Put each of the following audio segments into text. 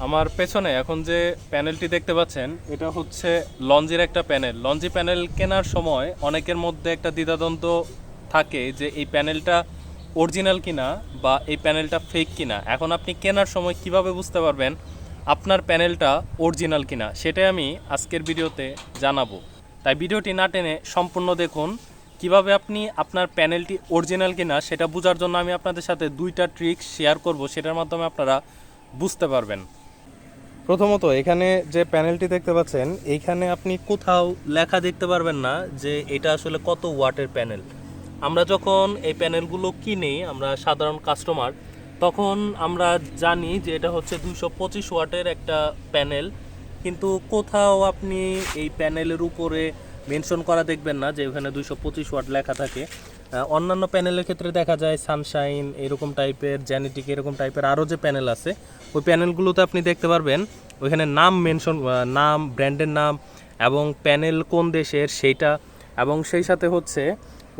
আমার পেছনে এখন যে প্যানেলটি দেখতে পাচ্ছেন এটা হচ্ছে লঞ্জির একটা প্যানেল। লঞ্জি প্যানেল কেনার সময় অনেকের মধ্যে একটা দ্বিধাদ্বন্দ্ব থাকে যে এই প্যানেলটা অরিজিনাল কিনা বা এই প্যানেলটা ফেক কিনা। এখন আপনি কেনার সময় কিভাবে বুঝতে পারবেন আপনার প্যানেলটা অরিজিনাল কিনা, সেটাই আমি আজকের ভিডিওতে জানাবো। তাই ভিডিওটি না টেনে সম্পূর্ণ দেখুন। কিভাবে আপনি আপনার প্যানেলটি অরিজিনাল কিনা সেটা বোঝার জন্য আমি আপনাদের সাথে দুইটা ট্রিক্স শেয়ার করব, সেটার মাধ্যমে আপনারা বুঝতে পারবেন। প্রথমত এখানে যে প্যানেলটি দেখতে পাচ্ছেন এইখানে আপনি কোথাও লেখা দেখতে পারবেন না যে এটা আসলে কত ওয়াটের প্যানেল। আমরা যখন এই প্যানেলগুলো কিনি, আমরা সাধারণ কাস্টমার, তখন আমরা জানি যে এটা হচ্ছে 225 ওয়াটের একটা প্যানেল, কিন্তু কোথাও আপনি এই প্যানেলের উপরে মেনশন করা দেখবেন না যে ওখানে 225 ওয়াট লেখা থাকে। অন্যান্য প্যানেলের ক্ষেত্রে দেখা যায় সানশাইন এরকম টাইপের, জেনেটিক এরকম টাইপের আরও যে প্যানেল আছে ওই প্যানেলগুলোতে আপনি দেখতে পারবেন ওইখানে নাম মেনশন, নাম, ব্র্যান্ডের নাম এবং প্যানেল কোন দেশের সেইটা, এবং সেই সাথে হচ্ছে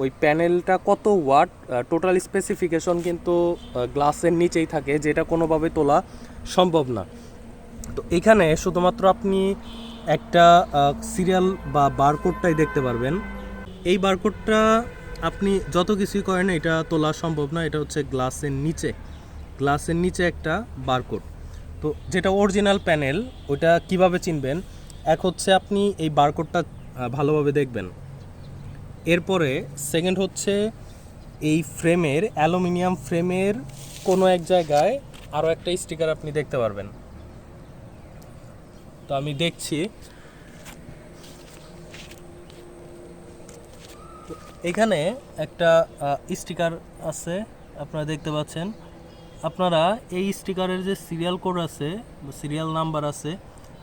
ওই প্যানেলটা কত ওয়াট টোটাল স্পেসিফিকেশন কিন্তু গ্লাসের নিচেই থাকে, যেটা কোনোভাবে তোলা সম্ভব না। তো এখানে শুধুমাত্র আপনি একটা সিরিয়াল বা বারকোডটাই দেখতে পারবেন। এই বারকোডটা আপনি যত কিছুই করেন এটা তোলা সম্ভব না। এটা হচ্ছে গ্লাসের নিচে একটা বারকোড। তো যেটা অরিজিনাল প্যানেল ওটা কিভাবে চিনবেন? এক হচ্ছে আপনি এই বারকোডটা ভালোভাবে দেখবেন। এরপরে সেকেন্ড হচ্ছে এই ফ্রেমের, অ্যালুমিনিয়াম ফ্রেমের কোনো এক জায়গায় আরও একটা স্টিকার আপনি দেখতে পারবেন। তো আমি দেখছি, এখানে একটা স্টিকার আছে আপনারা দেখতে পাচ্ছেন। আপনারা এই স্টিকারের যে সিরিয়াল কোড আছে বা সিরিয়াল নাম্বার আছে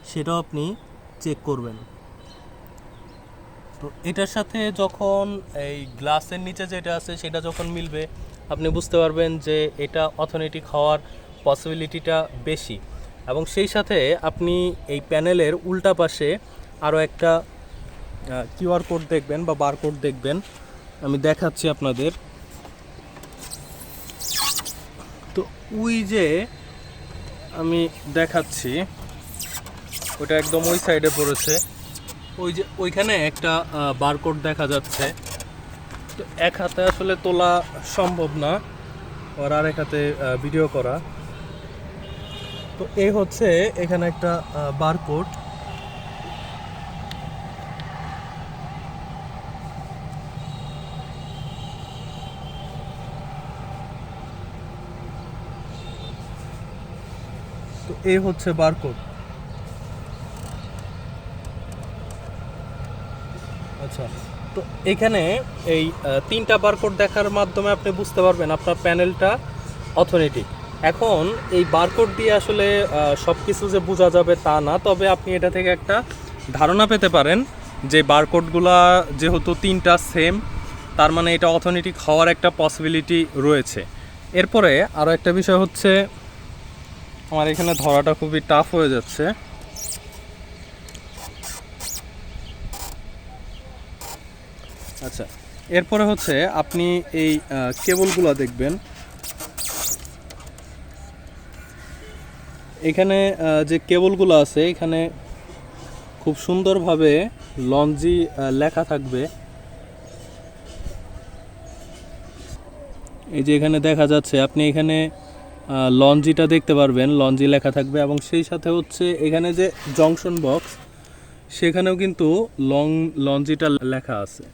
সেটাও আপনি চেক করবেন। তো এটার সাথে যখন এই গ্লাসের নিচে যেটা আছে সেটা যখন মিলবে আপনি বুঝতে পারবেন যে এটা অথেন্টিক হওয়ার পসিবিলিটিটা বেশি। এবং সেই সাথে আপনি এই প্যানেলের উল্টা পাশে আরও একটা কিউআর কোড দেখবেন বা বারকোড দেখবেন। আমি দেখাচ্ছি আপনাদের। তো ওই যে আমি দেখাচ্ছি ওটা একদম ওই সাইডে পড়েছে, ওই যে ওইখানে একটা বারকোড দেখা যাচ্ছে। তো এক হাতে আসলে তোলা সম্ভব না, আর আরেক হাতে ভিডিও করা। তো এই হচ্ছে এখানে একটা বারকোড। তো এই হচ্ছে বারকোড। আচ্ছা, তো এখানে এই তিনটা বারকোড দেখার মাধ্যমে আপনি বুঝতে পারবেন আপনার প্যানেলটা অথেন্টিক। এখন এই বারকোড দিয়ে আসলে সব কিছু যে বোঝা যাবে তা না, তবে আপনি এটা থেকে একটা ধারণা পেতে পারেন যে বারকোডগুলা যেহেতু তিনটা সেম, তার মানে এটা অথেন্টিক হওয়ার একটা পসিবিলিটি রয়েছে। এরপরে আরও একটা বিষয় হচ্ছে, আমার এখানে ধরাটা খুবই টাফ হয়ে যাচ্ছে। আচ্ছা, এরপরে হচ্ছে আপনি এই কেবলগুলো দেখবেন। এখানে যে কেবলগুলো আছে এখানে খুব সুন্দরভাবে লঞ্জি লেখা থাকবে। এই যে এখানে দেখা যাচ্ছে, আপনি এখানে লঞ্জিটা দেখতে পারবেন, লঞ্জি লেখা থাকবে। এবং সেই সাথে হচ্ছে এখানে যে জংশন বক্স সেখানেও কিন্তু লঞ্জিটা লেখা আছে।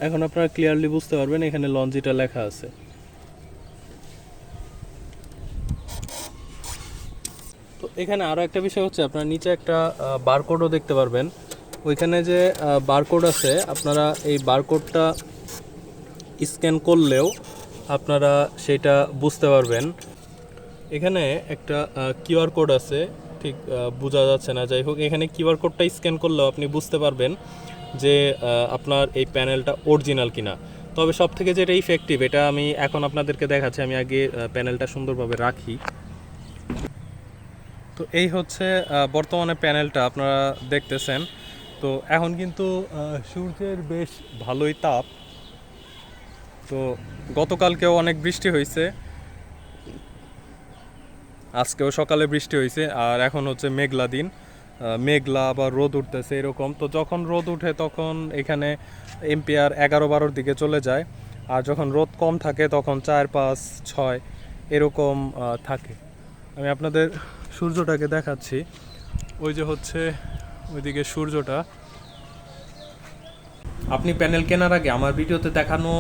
এখন আপনারা ক্লিয়ারলি বুঝতে পারবেন এখানে লঞ্জিটা লেখা আছে। তো এখানে আরও একটা বিষয় হচ্ছে, আপনারা নিচে একটা বারকোডও দেখতে পারবেন। ওইখানে যে বারকোড আছে আপনারা এই বারকোডটা স্ক্যান করলেও আপনারা সেটা বুঝতে পারবেন। এখানে একটা কিউআর কোড আছে, ঠিক বোঝা যাচ্ছে না, যাই হোক এখানে কিউআর কোডটা স্ক্যান করলেও আপনি বুঝতে পারবেন যে আপনার এই প্যানেলটা অরিজিনাল কিনা। তবে সব থেকে যেটা ইফেক্টিভ, এটা আমি এখন আপনাদেরকে দেখাচ্ছি। আমি আগে প্যানেলটা সুন্দরভাবে রাখি। তো এই হচ্ছে বর্তমানে প্যানেলটা আপনারা দেখতেছেন। তো এখন কিন্তু সূর্যের বেশ ভালোই তাপ। তো গতকালকেও অনেক বৃষ্টি হয়েছে, আজকেও সকালে বৃষ্টি হয়েছে, আর এখন হচ্ছে মেঘলা দিন, মেঘলা আবার রোদ উঠতেছে এরকম। তো যখন রোদ উঠে তখন এখানে এম্পিয়ার 11-12 দিকে চলে যায়, আর যখন রোদ কম থাকে তখন 4-5-6 এরকম থাকে। আমি আপনাদের সূর্যটাকে দেখাচ্ছি, ওই যে হচ্ছে ওইদিকে সূর্যটা। আপনি প্যানেল কেনার আগে আমার ভিডিওতে দেখানো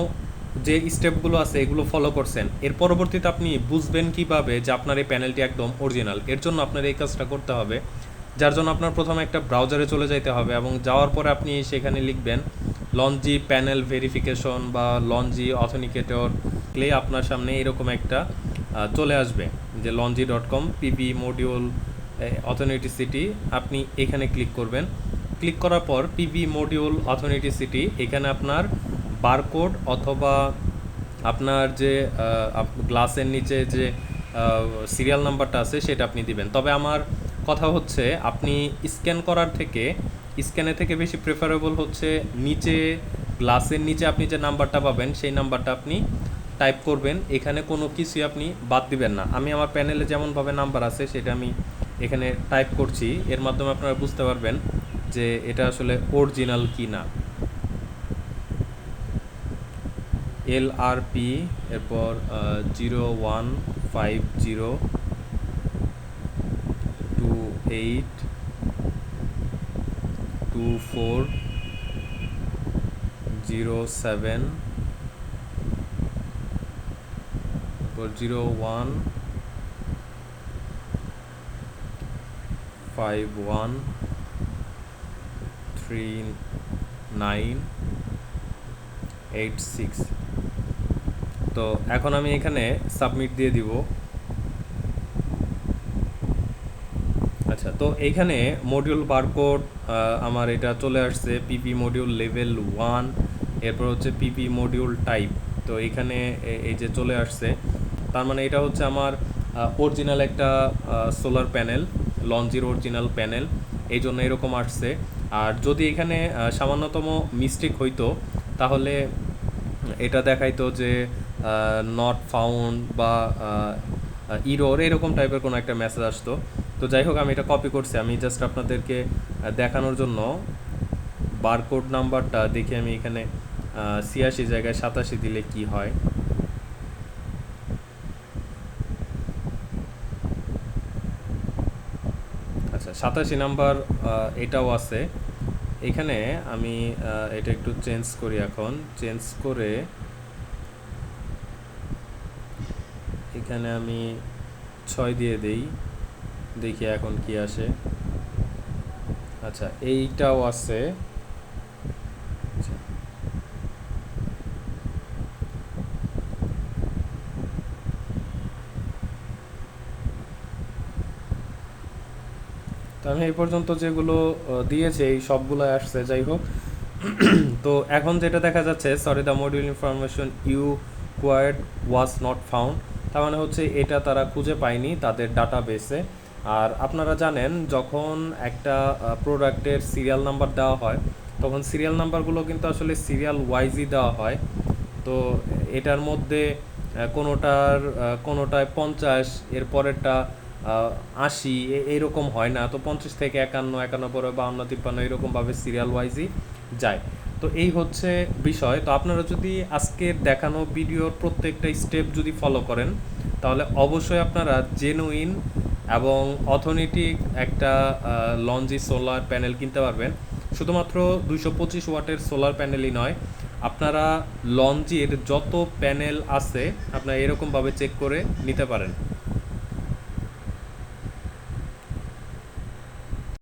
যে স্টেপগুলো আছে এগুলো ফলো করছেন, এর পরবর্তীতে আপনি বুঝবেন কিভাবে যে আপনার এই প্যানেলটি একদম অরিজিনাল। এর জন্য আপনার এই কাজটা করতে হবে, যার জন্য আপনার প্রথমে একটা ব্রাউজারে চলে যাইতে হবে এবং যাওয়ার পরে আপনি সেখানে লিখবেন লঞ্জি প্যানেল ভেরিফিকেশন বা লঞ্জি অথেন্টিকেটর, ক্লে আপনার সামনে এরকম একটা চলে আসবে যে লঞ্জি.com পিপি মডিউল অথেন্টিসিটি। আপনি এখানে ক্লিক করবেন। ক্লিক করার পর পিপি মডিউল অথেন্টিসিটি, এখানে আপনার বারকোড অথবা আপনার যে গ্লাসের নিচে যে সিরিয়াল নাম্বারটা আছে সেটা আপনি দিবেন। তবে আমার কথা হচ্ছে আপনি স্ক্যান করার থেকে, স্ক্যানের থেকে বেশি প্রেফারেবল হচ্ছে নিচে গ্লাসের নিচে আপনি যে নাম্বারটা পাবেন সেই নাম্বারটা আপনি টাইপ করবেন। এখানে কোনো কিছুই আপনি বাদ দিবেন না। আমি আমার প্যানেলে যেমনভাবে নাম্বার আছে সেটা আমি এখানে টাইপ করছি, এর মাধ্যমে আপনারা বুঝতে পারবেন যে এটা আসলে অরিজিনাল কি না। LRP, এরপর 0150282407, এরপর 01513986। তো এখন আমি এখানে সাবমিট দিয়ে দিব। আচ্ছা, তো এইখানে মডিউল বারকোড আমার এটা চলে আসছে, পিপি মডিউল লেভেল 1, এরপর হচ্ছে পিপি মডিউল টাইপ। তো এখানে এই যে চলে আসছে, তার মানে এটা হচ্ছে আমার অরিজিনাল একটা সোলার প্যানেল, লঞ্জির অরিজিনাল প্যানেল, এই জন্য এরকম আসছে। আর যদি এখানে সামান্যতম মিস্টেক হইতো তাহলে এটা দেখাইতো যে নট ফাউন্ড বা ইরোর এরকম টাইপের কোনো একটা মেসেজ আসতো। তো যাই হোক, আমি এটা কপি করছি, আমি জাস্ট আপনাদেরকে দেখানোর জন্য বারকোড নাম্বারটা দেখে আমি এখানে 86 জায়গায় 87 দিলে কি হয়। আচ্ছা, 87 নাম্বার এটাও আছে এখানে। আমি এটা একটু চেঞ্জ করি, এখন চেঞ্জ করে এখানে আমি 6 দিয়ে দেই, দেখি এখন কি আসে। আচ্ছা, এইটাও আছে। তো আমি এই পর্যন্ত যেগুলো দিয়েছি এই সবগুলো আসছে। যাই হোক, তো এখন যেটা দেখা যাচ্ছে, sorry the module information you queried was not found, তার মানে হচ্ছে এটা তারা খুঁজে পায়নি তাদের ডাটা বেসে। আর আপনারা জানেন যখন একটা প্রোডাক্টের সিরিয়াল নাম্বার দেওয়া হয় তখন সিরিয়াল নাম্বারগুলো কিন্তু আসলে সিরিয়াল ওয়াইজই দেওয়া হয়। তো এটার মধ্যে কোনোটায় 50, এর পরেরটা 80 এইরকম হয় না। তো 50 থেকে 51, 51 পরে 52, 53 এরকমভাবে সিরিয়াল ওয়াইজই যায়। তো এই হচ্ছে বিষয়। তো আপনারা যদি আজকের দেখানো ভিডিওর প্রত্যেকটা স্টেপ যদি ফলো করেন তাহলে অবশ্যই আপনারা জেনুইন এবং অথেন্টিক একটা লঞ্জি সোলার প্যানেল কিনতে পারবেন। শুধুমাত্র 225 ওয়াটের সোলার প্যানেলই নয়, আপনারা লঞ্জির যত প্যানেল আছে আপনারা এরকমভাবে চেক করে নিতে পারেন।